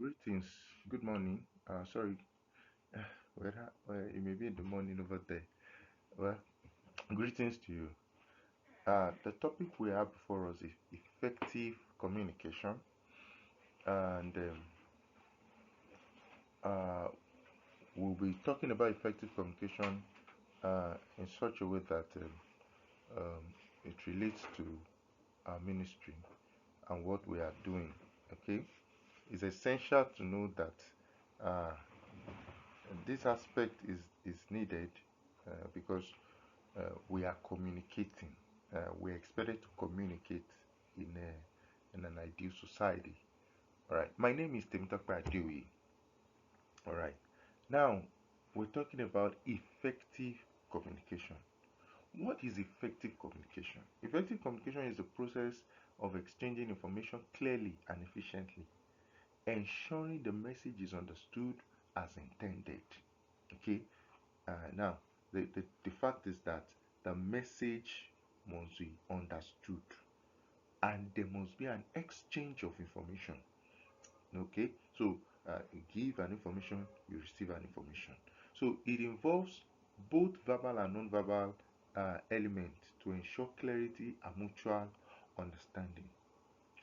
Greetings. Good morning. Sorry, it may be in the morning over there. Well, greetings to you. The topic we have before us is effective communication, and uh, we'll be talking about effective communication in such a way that um, it relates to our ministry and what we are doing. Okay, it's essential to know that uh, this aspect is needed because we are communicating. We're expected to communicate in an ideal society. All right. My name is Adeoye. All right. Now, we're talking about effective communication. What is effective communication? Effective communication is the process of exchanging information clearly and efficiently, ensuring the message is understood as intended. Okay. Now, the fact is that the message must be understood and there must be an exchange of information. Okay, so you give an information, you receive an information. So it involves both verbal and non-verbal elements to ensure clarity and mutual understanding.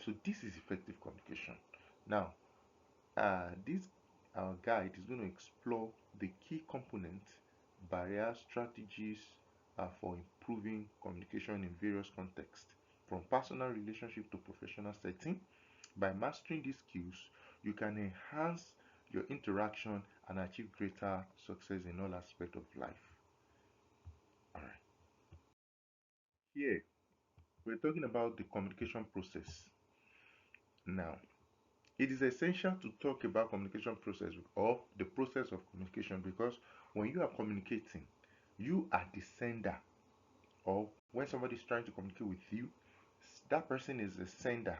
So this is effective communication. Now, this guide is going to explore the key components, barriers, strategies for improving communication in various contexts, from personal relationship to professional setting. By mastering these skills, you can enhance your interaction and achieve greater success in all aspects of life. All right. Here, we're talking about the communication process. Now, it is essential to talk about communication process or the process of communication because when you are communicating, you are the sender, or when somebody is trying to communicate with you, that person is the sender.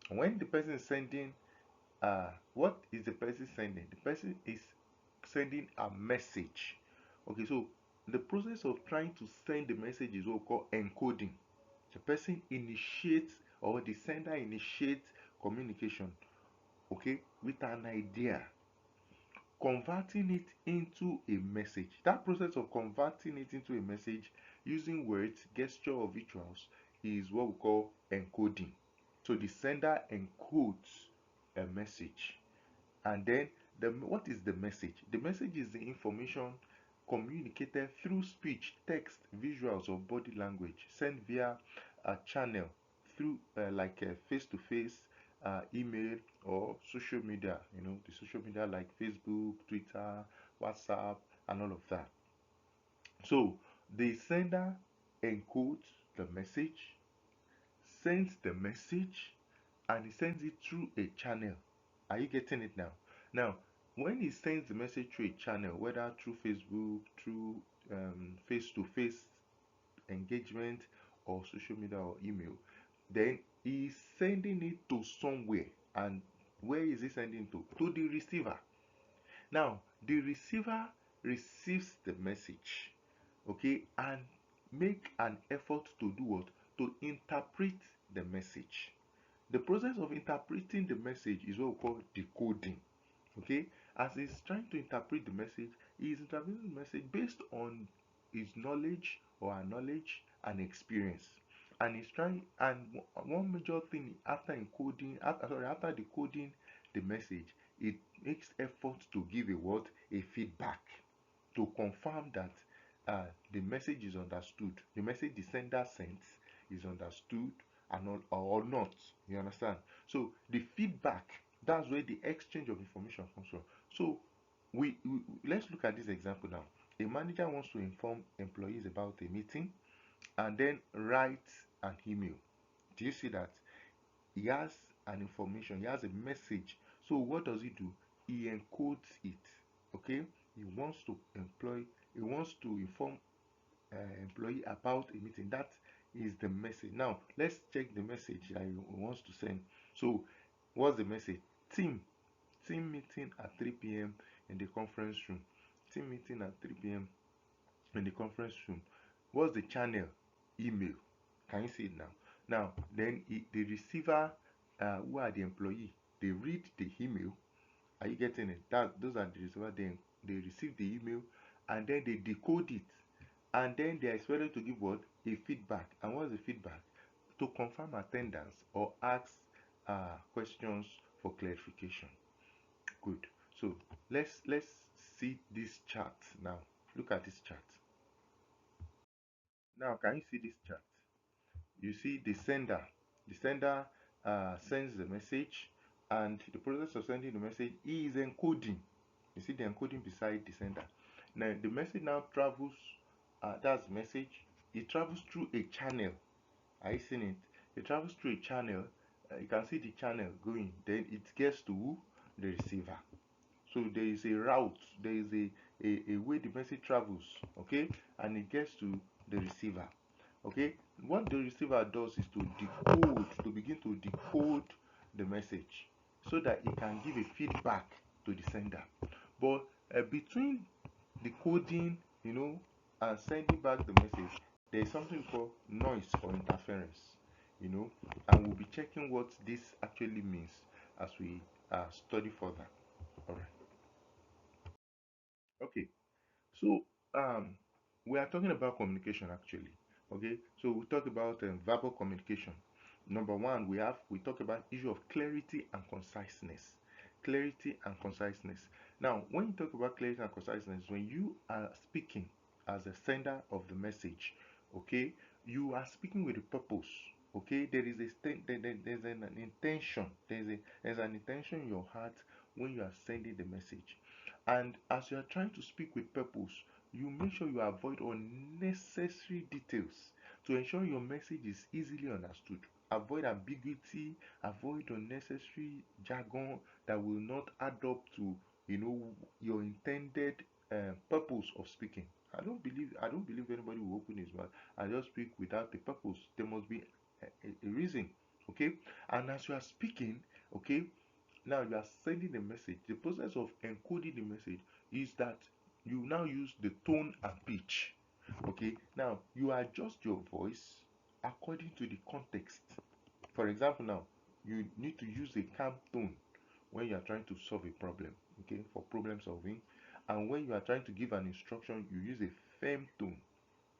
When the person is sending, what is the person sending? The person is sending a message. Okay, so the process of trying to send the message is what we call encoding. The person initiates, or the sender initiates communication, okay, with an idea, converting it into a message. That process of converting it into a message using words, gesture, or visuals is what we call encoding. So the sender encodes a message. And then what is the message? The message is the information communicated through speech, text, visuals, or body language sent via a channel through like face to face, email, or social media. The social media like Facebook, Twitter, WhatsApp, and all of that. So the sender encodes the message, sends the message, and he sends it through a channel. Are you getting it now? Now, when he sends the message through a channel, whether through Facebook, through face to face engagement, or social media or email, then he's sending it to somewhere. And where is he sending to? To the receiver. Now, the receiver receives the message, okay, and make an effort to do what? To interpret the message. The process of interpreting the message is what we call decoding. Okay, as he's trying to interpret the message, he is interpreting the message based on his knowledge or her knowledge and experience. And he's trying, and one major thing after encoding, after decoding the message, it makes effort to give a what? A feedback to confirm that the message is understood. The message the sender sends is understood and not, or not. You understand? So the feedback, that's where the exchange of information comes from. So we let's look at this example now. A manager wants to inform employees about a meeting and then writes an email. Do you see that? He has an information, he has a message. So what does he do? He encodes it. Okay, he wants to inform employee about a meeting. That is the message. Now let's check the message that he wants to send. So what's the message? Team meeting at 3 p.m. in the conference room. Team meeting at 3 p.m. in the conference room. What's the channel? Email. Can you see it now? Now, then the receiver, who are the employee, they read the email Are you getting it? That those are the receiver. Then they receive the email, and then they decode it, and then they are expected to give what, a feedback. And what's the feedback? To confirm attendance or ask questions for clarification. Good. So let's see this chart now. Look at this chart. Now, can you see this chart? You see the sender. The sender sends the message, and the process of sending the message is encoding. You see the encoding beside the sender. Now the message now travels. That's the message. It travels through a channel. Are you seeing it? It travels through a channel. You can see the channel going. Then it gets to who? The receiver. So there is a route, there is a way the message travels, okay, and it gets to the receiver. Okay, what the receiver does is to begin to decode the message so that it can give a feedback to the sender. But between decoding, and sending back the message, there is something called noise or interference, and we'll be checking what this actually means as we study further. All right. Okay. So we are talking about communication actually. Okay. So we talk about verbal communication. Number one, we talk about issue of clarity and conciseness. Clarity and conciseness. Now, when you talk about clarity and conciseness, when you are speaking as a sender of the message, okay, you are speaking with a purpose. Okay, there is there's an intention. There's an intention in your heart when you are sending the message. And as you are trying to speak with purpose, you make sure you avoid unnecessary details to ensure your message is easily understood. Avoid ambiguity, avoid unnecessary jargon that will not add up to your intended purpose of speaking. I don't believe anybody will open his mouth and just speak without a purpose. There must be a reason. Okay, and as you are speaking, okay, now you are sending a message. The process of encoding the message is that you now use the tone and pitch. Okay, now you adjust your voice according to the context. For example, now you need to use a calm tone when you are trying to solve a problem, okay, for problem solving. And when you are trying to give an instruction, you use a firm tone.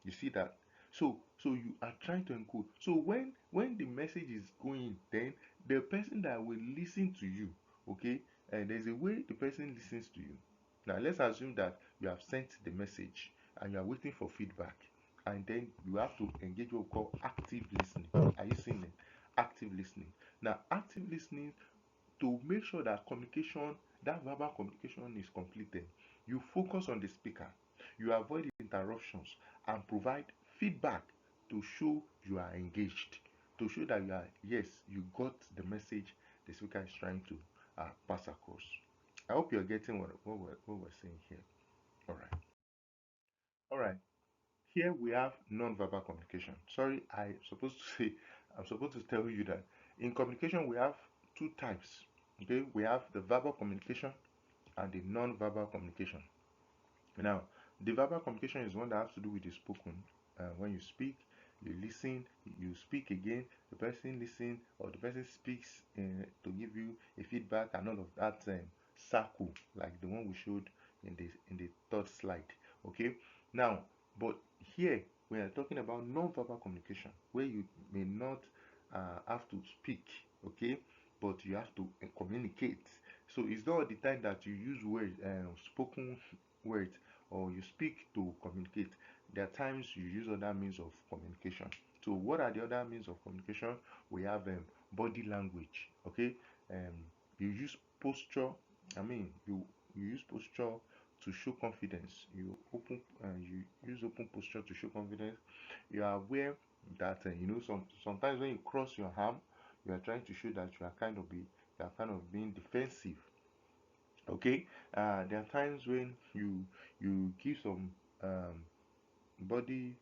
You see that? So you are trying to encode. So when the message is going, then the person that will listen to you, okay, and there's a way the person listens to you. Now let's assume that you have sent the message and you are waiting for feedback, and then you have to engage what we call active listening. Are you seeing it? Active listening. Now active listening, to make sure that that verbal communication is completed, you focus on the speaker, you avoid interruptions, and provide feedback to show you are engaged, to show that yes, you got the message the speaker is trying to pass across. I hope you're getting what we're saying here. All right. All right. Here we have non-verbal communication. Sorry, I'm supposed to tell you that in communication we have two types. Okay, we have the verbal communication and the non-verbal communication. Now, the verbal communication is one that has to do with the spoken. When you speak, you listen, you speak again, the person listen or the person speaks to give you a feedback and all of that circle, like the one we showed in the third slide. Okay. Now, but here we are talking about non-verbal communication, where you may not have to speak, okay, but you have to communicate. So it's not all the time that you use words, spoken words, or you speak to communicate. There are times you use other means of communication. So what are the other means of communication? We have body language. Okay, um, you use posture. I mean, you use posture to show confidence. You use open posture to show confidence. You are aware that sometimes when you cross your arm, you are trying to show that you are kind of being defensive. Okay, there are times when you give some um, body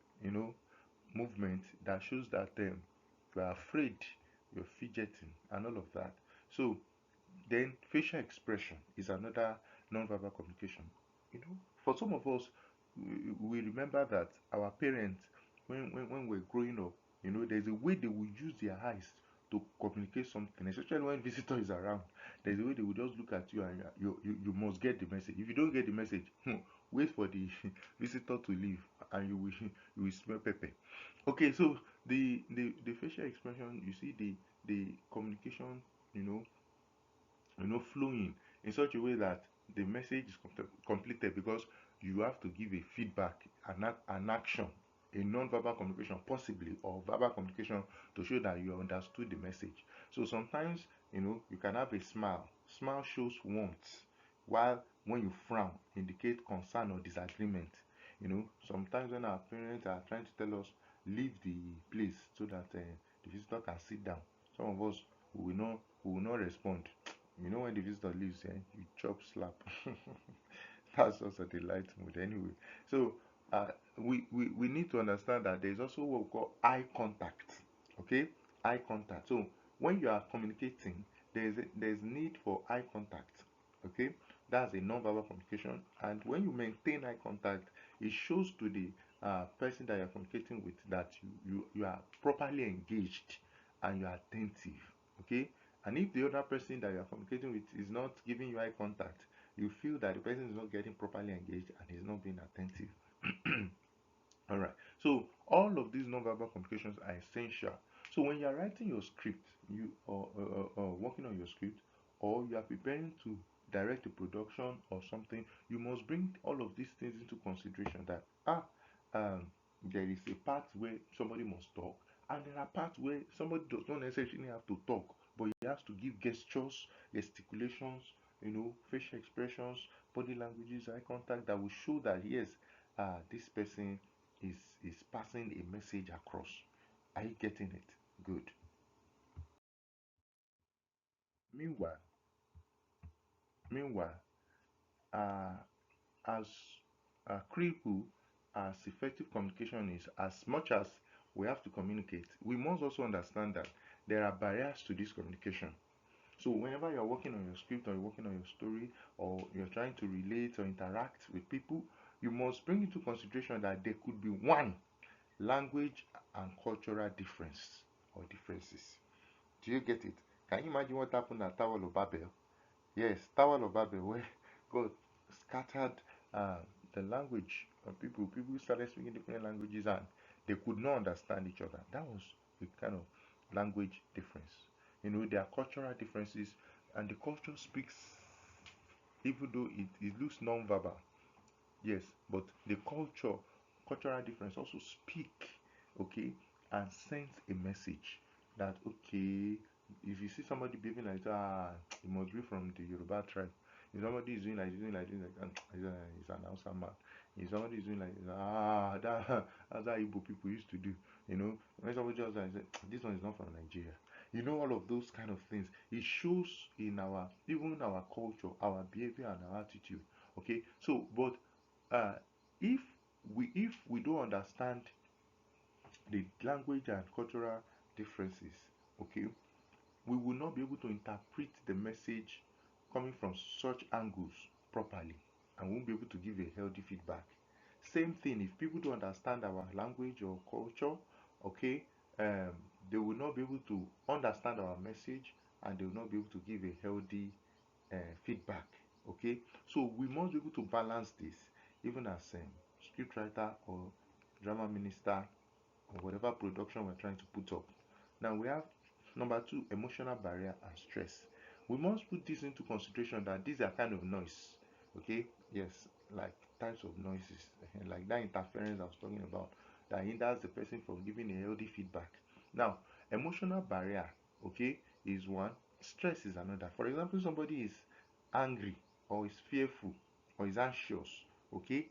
movement that shows that you are afraid, you're fidgeting and all of that. So then facial expression is another non-verbal communication. For some of us, we remember that our parents, when we're growing up, there's a way they will use their eyes to communicate something, especially when visitor is around. There's a way they will just look at you and you must get the message. If you don't get the message, wait for the visitor to leave and you will smell pepper. Okay, so the facial expression, you see the communication, you know, flowing in such a way that the message is completed, because you have to give a feedback, an action, a non-verbal communication possibly, or verbal communication, to show that you understood the message. So sometimes, you can have a smile shows warmth, while when you frown indicate concern or disagreement. Sometimes when our parents are trying to tell us leave the place so that the visitor can sit down, some of us, we will not respond. When the visitor leaves, you chop slap. That's also the light mood anyway. So uh, we need to understand that there's also what we call eye contact. Okay, eye contact. So when you are communicating, there's need for eye contact. Okay, that's a non-verbal communication, and when you maintain eye contact, it shows to the person that you're communicating with that you are properly engaged and you are attentive. Okay, and if the other person that you are communicating with is not giving you eye contact, you feel that the person is not getting properly engaged and is not being attentive. All right. So all of these non-verbal communications are essential. So when you are writing your script, you or working on your script, or you are preparing to direct a production or something, you must bring all of these things into consideration. That um, there is a part where somebody must talk, and there are parts where somebody does not necessarily have to talk, but he has to give gestures, gesticulations, facial expressions, body languages, eye contact, that will show that yes, this person is passing a message across. Are you getting it? Good. Meanwhile, meanwhile, uh, as critical as effective communication is, as much as we have to communicate, we must also understand that there are barriers to this communication. So whenever you're working on your script, or you're working on your story, or you're trying to relate or interact with people, you must bring into consideration that there could be one, language and cultural difference or differences. Do you get it? Can you imagine what happened at Tower of Babel? Yes, Tower of Babel, where God scattered uh, the language of people. People started speaking different languages and they could not understand each other. That was a kind of language difference. There are cultural differences, and the culture speaks, even though it looks non-verbal. Yes, but the cultural difference also speak, okay, and sends a message that okay, if you see somebody behaving like that, it must be from the Yoruba tribe. If somebody is doing like doing like doing like he's an Hausa man. If somebody is doing like this, that's how Igbo people used to do. When somebody just like say, this one is not from Nigeria. All of those kind of things. It shows in our, even our culture, our behavior and our attitude. Okay, so but uh, if we don't understand the language and cultural differences, okay, we will not be able to interpret the message coming from such angles properly, and won't be able to give a healthy feedback. Same thing, if people don't understand our language or culture, okay, um, they will not be able to understand our message, and they will not be able to give a healthy feedback. Okay, so we must be able to balance this, even as scriptwriter or drama minister, or whatever production we're trying to put up. Now we have number two, emotional barrier and stress. We must put this into consideration that these are kind of noise. Okay, yes, like types of noises, like that interference I was talking about, that hinders the person from giving a healthy feedback. Now, emotional barrier, okay, is one, stress is another. For example, somebody is angry, or is fearful, or is anxious, okay,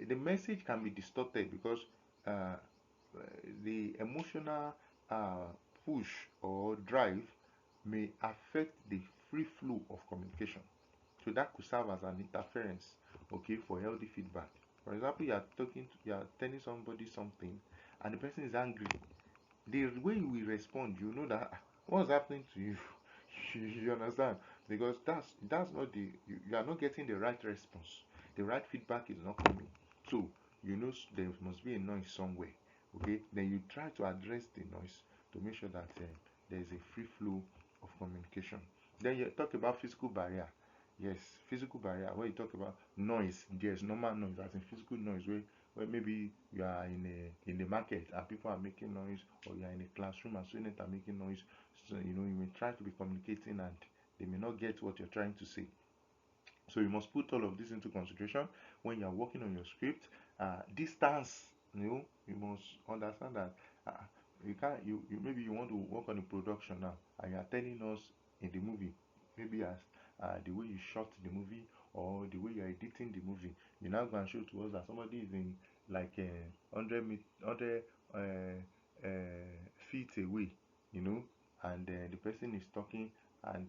the message can be distorted because uh, the emotional uh, push or drive may affect the free flow of communication. So that could serve as an interference, okay, for healthy feedback. For example, you are telling somebody something, and the person is angry. The way you will respond, you know that what's happening to you. You understand? Because that's not you are not getting the right response. The right feedback is not coming. So there must be a noise somewhere. Okay, then you try to address the noise to make sure that there is a free flow of communication. Then you talk about physical barrier. Yes, physical barrier. When you talk about noise, there's normal noise, as in physical noise, where maybe you are in the market and people are making noise, or you are in a classroom and students are making noise. So you may try to be communicating and they may not get what you're trying to say. So you must put all of this into consideration when you are working on your script. Distance, you must understand that you can't you maybe you want to work on a production now and you are telling us in the movie, maybe as the way you shot the movie or the way you are editing the movie. You now go and show to us that somebody is in like 100 feet away, you know, and the person is talking, and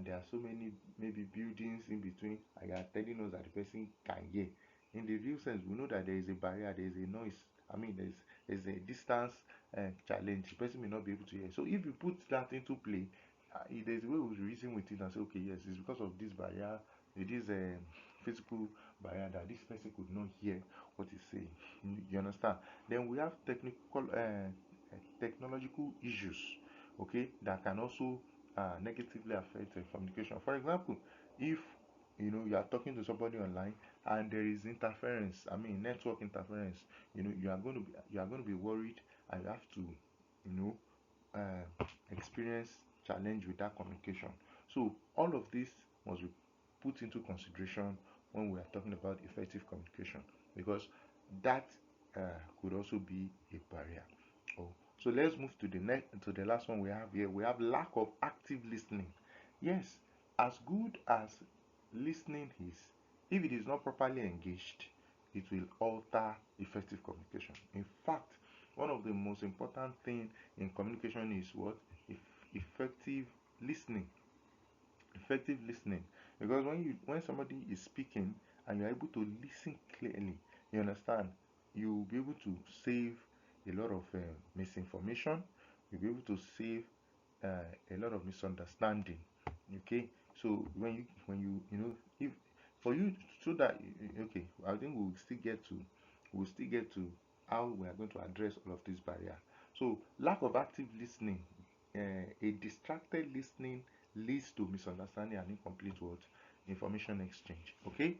there are so many maybe buildings in between, and you are telling us that the person can hear. In the real sense, we know that there is a barrier, there is a noise. I mean, there's a distance challenge. The person may not be able to hear. So if you put that into play, there's a way we reason with it and say, okay, yes, it's because of this barrier, it is a physical barrier that this person could not hear what he's saying. You understand? Then we have technological issues, okay, that can also negatively affect communication. For example, if you are talking to somebody online and there is interference, I mean network interference, you are going to be worried, and you have to experience challenge with that communication. So all of this must be put into consideration when we are talking about effective communication, because that could also be a barrier. Oh, so let's move to the last one we have here. We have lack of active listening. Yes, as good as listening is, if it is not properly engaged, it will alter effective communication. In fact, one of the most important thing in communication is what? Effective listening. Effective listening. Because when somebody is speaking and you're able to listen clearly, you understand, you'll be able to save a lot of misinformation. You'll be able to save a lot of misunderstanding. Okay, so when you if for you, so that okay, I think we'll still get to how we are going to address all of this barrier. So lack of active listening, a distracted listening leads to misunderstanding and incomplete what? Information exchange. Okay,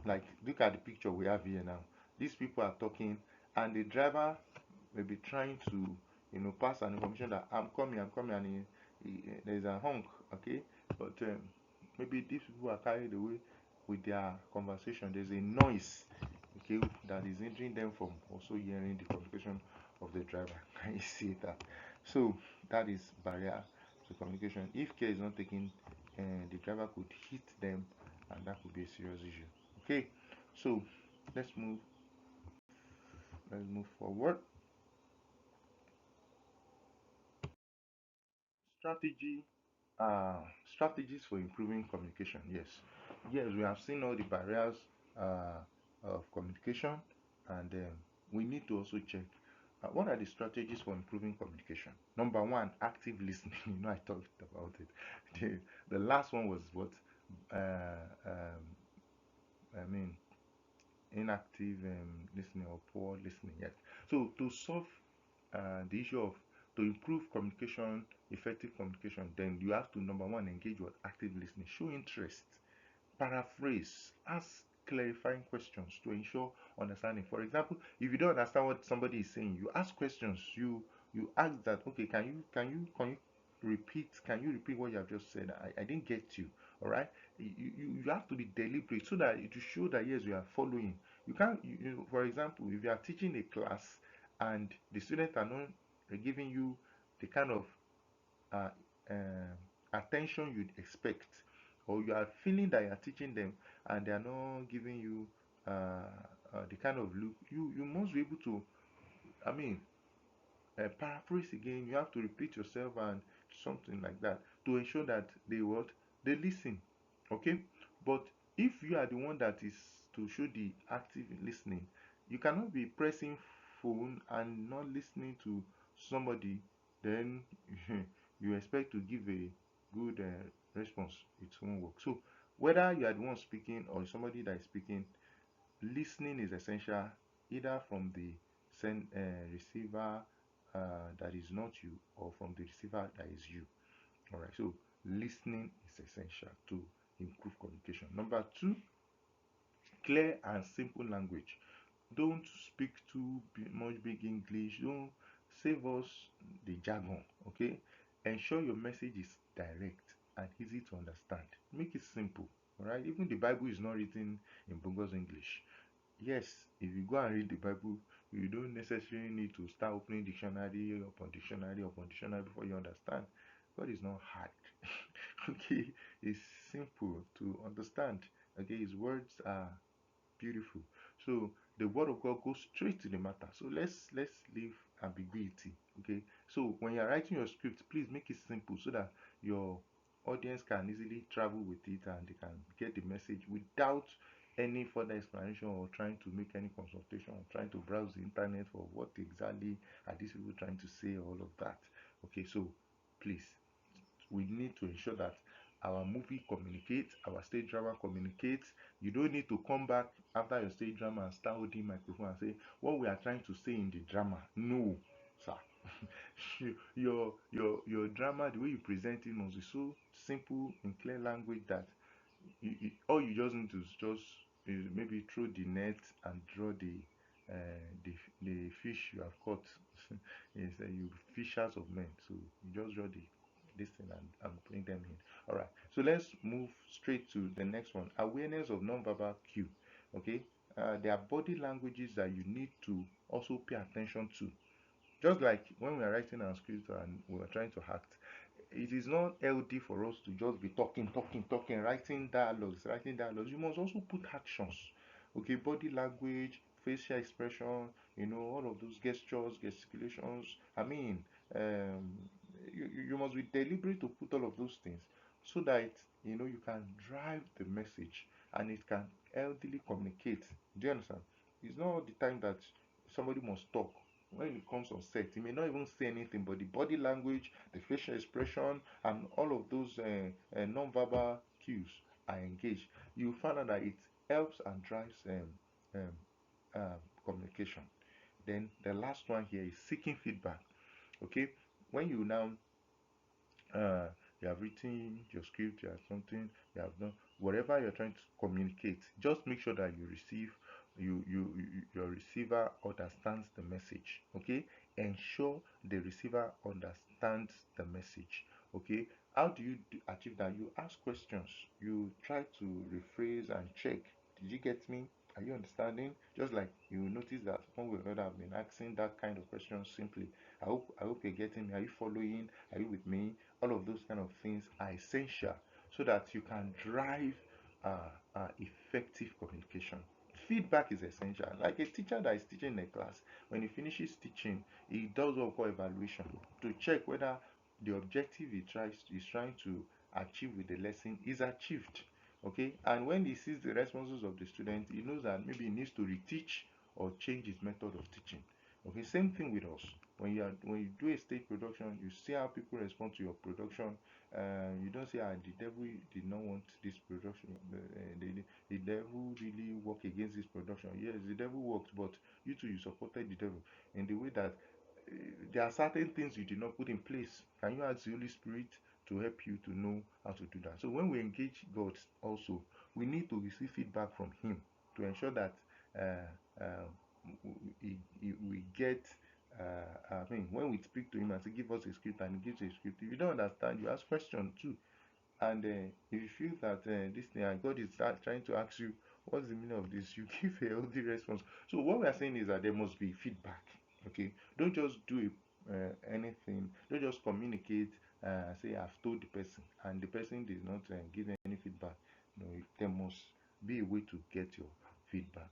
like look at the picture we have here now. These people are talking, and the driver may be trying to pass an information that I'm coming, and there's a honk. Okay, but maybe these people are carried away with their conversation. There's a noise, okay, that is hindering them from also hearing the communication of the driver. Can you see that? So that is barrier to communication. If care is not taken, the driver could hit them, and that could be a serious issue. Okay, so let's move let's move forward. Strategy, uh, strategies for improving communication. Yes, yes, we have seen all the barriers of communication, and we need to also check what are the strategies for improving communication. Number one, active listening. I talked about it. The last one was what? I mean, inactive listening or poor listening. Yes. So to solve the issue of to improve communication, effective communication, then you have to number one engage with active listening, show interest, paraphrase, ask clarifying questions to ensure understanding. For example, if you don't understand what somebody is saying, you ask questions. You ask that, okay, can you repeat what you have just said? I didn't get you. All right. You have to be deliberate so that it will show that yes, you are following. You can't for example, if you are teaching a class and the students are not giving you the kind of uh, attention you'd expect, or you are feeling that you are teaching them and they are not giving you the kind of look, you must be able to, I mean, paraphrase again. You have to repeat yourself and something like that to ensure that they listen. Okay, but if you are the one that is to show the active listening, you cannot be pressing phone and not listening to somebody, then you expect to give a good response. It won't work. So whether you are the one speaking or somebody that is speaking, listening is essential, either from the receiver that is not you, or from the receiver that is you. All right. So listening is essential to improve communication. Number two, clear and simple language. Don't speak too much big English. Don't save us the jargon. Okay. Ensure your message is direct and easy to understand. Make it simple. All right. Even the Bible is not written in Bungos English. Yes, if you go and read the Bible, you don't necessarily need to start opening dictionary upon dictionary before you understand. God is not hard. Okay, it's simple to understand. Okay, his words are beautiful. So the word of God goes straight to the matter. So let's leave ambiguity. Okay. So when you're writing your script, please make it simple so that your audience can easily travel with it and they can get the message without any further explanation, or trying to make any consultation, or trying to browse the internet for what exactly are these people trying to say, all of that. Okay, so please, we need to ensure that our movie communicates, our stage drama communicates. You don't need to come back after your stage drama and start holding microphone and say what we are trying to say in the drama. No, sir. Your drama, the way you present it, must be so simple in clear language that all you just need to just maybe throw the net and draw the fish you have caught. Is you fishers of men, so you just draw the this thing and bring them in. All right, so let's move straight to the next one: awareness of non-verbal cue. Okay, there are body languages that you need to also pay attention to, just like when we are writing our script and we are trying to act. It is not healthy for us to just be talking, writing dialogues. You must also put actions. Okay, body language, facial expression, all of those gestures, gesticulations. I mean, um, you must be deliberate to put all of those things so that you can drive the message and it can healthily communicate. Do you understand? It's not all the time that somebody must talk. When it comes on set, he may not even say anything, but the body language, the facial expression, and all of those non-verbal cues are engaged. You find out that it helps and drives um, communication. Then the last one here is seeking feedback. Okay, when you now uh, you have written your script, you have something, you have done whatever you're trying to communicate. Just make sure that your receiver understands the message. Okay, ensure the receiver understands the message. Okay, how do you achieve that? You ask questions, you try to rephrase and check. Did you get me? Are you understanding? Just like you notice that one way or another I've been asking that kind of questions simply. I hope you're getting me. Are you following? Are you with me? All of those kind of things are essential so that you can drive effective communication. Feedback is essential. Like a teacher that is teaching a class, when he finishes teaching, he does what we call evaluation to check whether the objective is trying to achieve with the lesson is achieved. Okay, and when he sees the responses of the student, he knows that maybe he needs to reteach or change his method of teaching. Okay, same thing with us. When you do a stage production, you see how people respond to your production. You don't say, the devil did not want this production. The devil really worked against this production. Yes, the devil worked, but you too, you supported the devil in the way that there are certain things you did not put in place. Can you ask the Holy Spirit to help you to know how to do that? So when we engage God also, we need to receive feedback from Him to ensure that we get. I mean, when we speak to Him and say, "Give us a script," and He gives a script, if you don't understand, you ask questions too. And if you feel that this thing and God is trying to ask you what's the meaning of this, you give a healthy response. So what we are saying is that there must be feedback. Okay, don't just do anything. Don't just communicate. Say I've told the person, and the person did not give any feedback. No, there must be a way to get your feedback.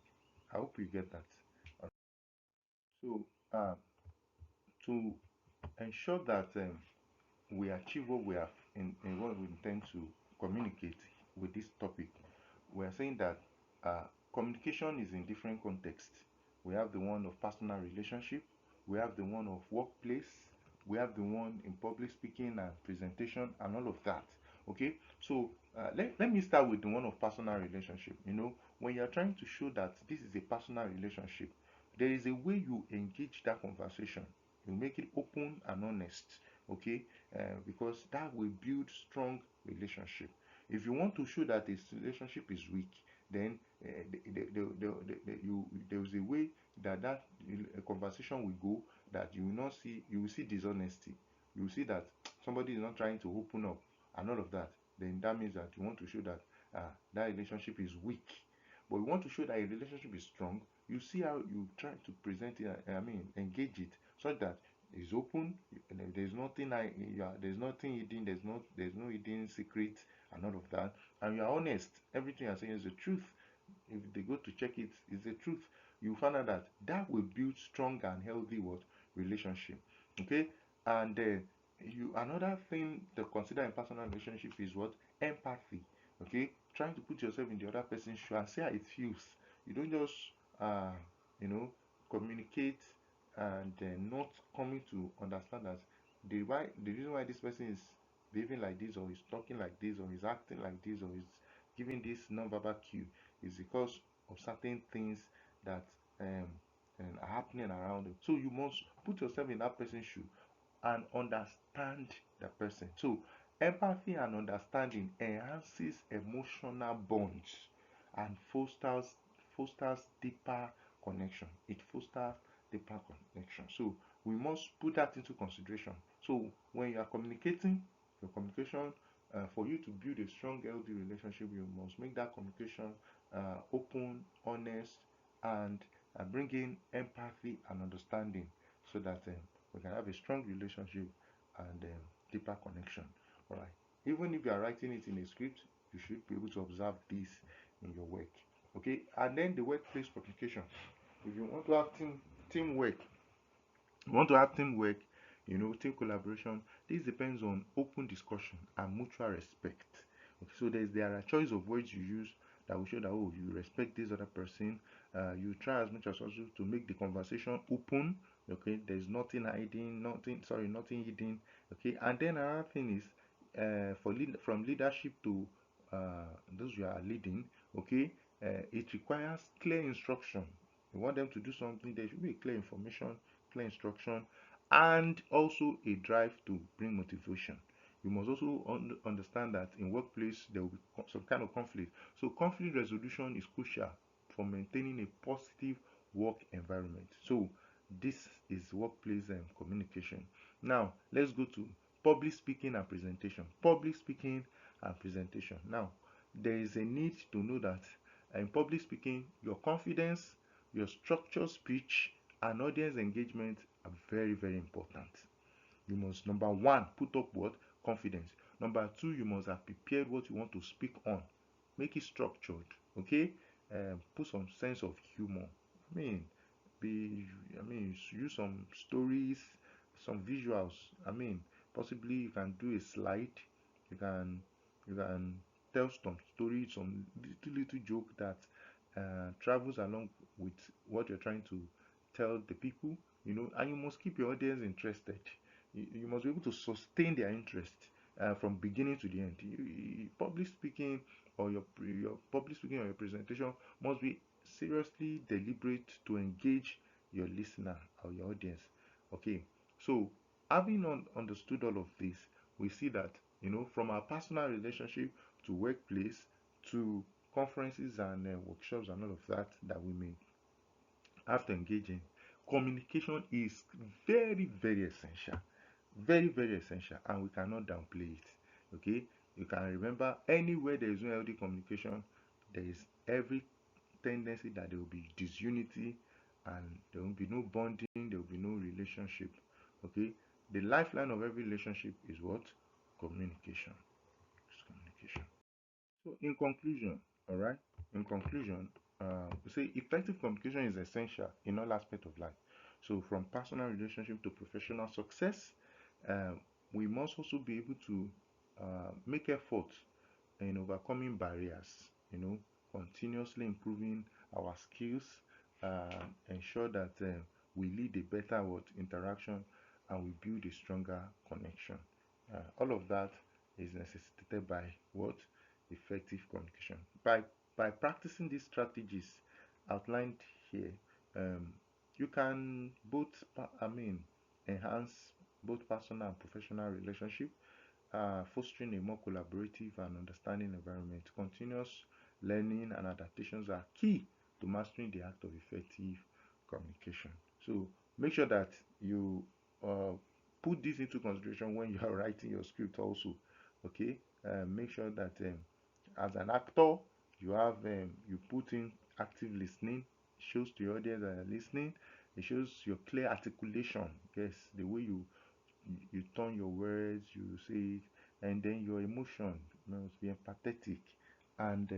I hope you get that. So to ensure that we achieve what we have in what we intend to communicate with this topic, we are saying that communication is in different contexts. We have the one of personal relationship, we have the one of workplace, we have the one in public speaking and presentation and all of that. Okay, so let me start with the one of personal relationship. When you're trying to show that this is a personal relationship, there is a way you engage that conversation. You make it open and honest, okay? Because that will build strong relationship. If you want to show that this relationship is weak, then there is a way that conversation will go, that you will see dishonesty. You will see that somebody is not trying to open up and all of that. Then that means that you want to show that that relationship is weak. But you want to show that a relationship is strong. You see how you try to present it, engage it so that it's open. There's nothing there's nothing hidden. There's no hidden secret and all of that. And you are honest. Everything you're saying is the truth. If they go to check it, it's the truth. You find out that that will build strong and healthy what relationship. Okay, and you another thing to consider in personal relationship is what empathy. Okay, trying to put yourself in the other person's shoe and see how it feels. You don't just uh you know communicate and not coming to understand that the reason why this person is behaving like this, or is talking like this, or is acting like this, or is giving this non-verbal cue, is because of certain things that um, are happening around them. So you must put yourself in that person's shoe and understand the person. So empathy and understanding enhances emotional bonds and fosters deeper connection. It fosters deeper connection. So we must put that into consideration. So when you are communicating, your communication, for you to build a strong, healthy relationship, you must make that communication open, honest, and bring in empathy and understanding, so that we can have a strong relationship and deeper connection. All right. Even if you are writing it in a script, you should be able to observe this in your work. Okay. And then the workplace communication. If you want to have teamwork, you want to have teamwork, team collaboration. This depends on open discussion and mutual respect. Okay, so there are choice of words you use that will show that, oh, you respect this other person. You try as much as possible to make the conversation open. Okay, there's nothing hiding, nothing hidden. Okay, and then another thing is, from leadership to those you are leading. Okay, it requires clear instruction. You want them to do something, there should be clear information, clear instruction, and also a drive to bring motivation. You must also understand that in workplace there will be some kind of conflict. So conflict resolution is crucial for maintaining a positive work environment. So this is workplace communication. Now let's go to public speaking and presentation. Public speaking and presentation. Now there is a need to know that in public speaking, your confidence, your structured speech, and audience engagement are very, very important. You must, number one, put up what? Confidence. Number two, you must have prepared what you want to speak on. Make it structured. Okay? Put some sense of humor. I mean, be use some stories, some visuals. I mean, possibly you can do a slide. You can you can tell some stories, some little joke that travels along with what you're trying to tell the people. And you must keep your audience interested. You must be able to sustain their interest from beginning to the end. Public speaking, or your public speaking or your presentation must be seriously deliberate to engage your listener or your audience. Okay, so having understood all of this, we see that, from our personal relationship to workplace to conferences and workshops and all of that we may have to engage in, communication is very, very essential. Very, very essential, and we cannot downplay it. Okay, you can remember, anywhere there is no healthy communication, there is every tendency that there will be disunity, and there will be no bonding, there will be no relationship. Okay, the lifeline of every relationship is what? Communication. It's communication. So, in conclusion, all right, in conclusion, we say effective communication is essential in all aspects of life. So, from personal relationship to professional success, um, we must also be able to make effort in overcoming barriers, continuously improving our skills, ensure that we lead a better interaction, and we build a stronger connection. All of that is necessitated by what? Effective communication. By practicing these strategies outlined here, um, you can both, enhance both personal and professional relationship, fostering a more collaborative and understanding environment. Continuous learning and adaptations are key to mastering the act of effective communication. So make sure that you put this into consideration when you are writing your script also. Okay, make sure that as an actor you have you put in active listening. It shows to your audience that you're listening. It shows your clear articulation. Yes, the way you turn your words, you say it, and then your emotion must be empathetic, and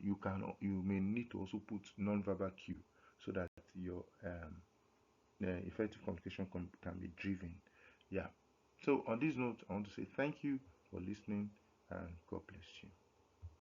you may need to also put non-verbal cue so that your effective communication can be driven. Yeah. So on this note, I want to say thank you for listening and God bless you.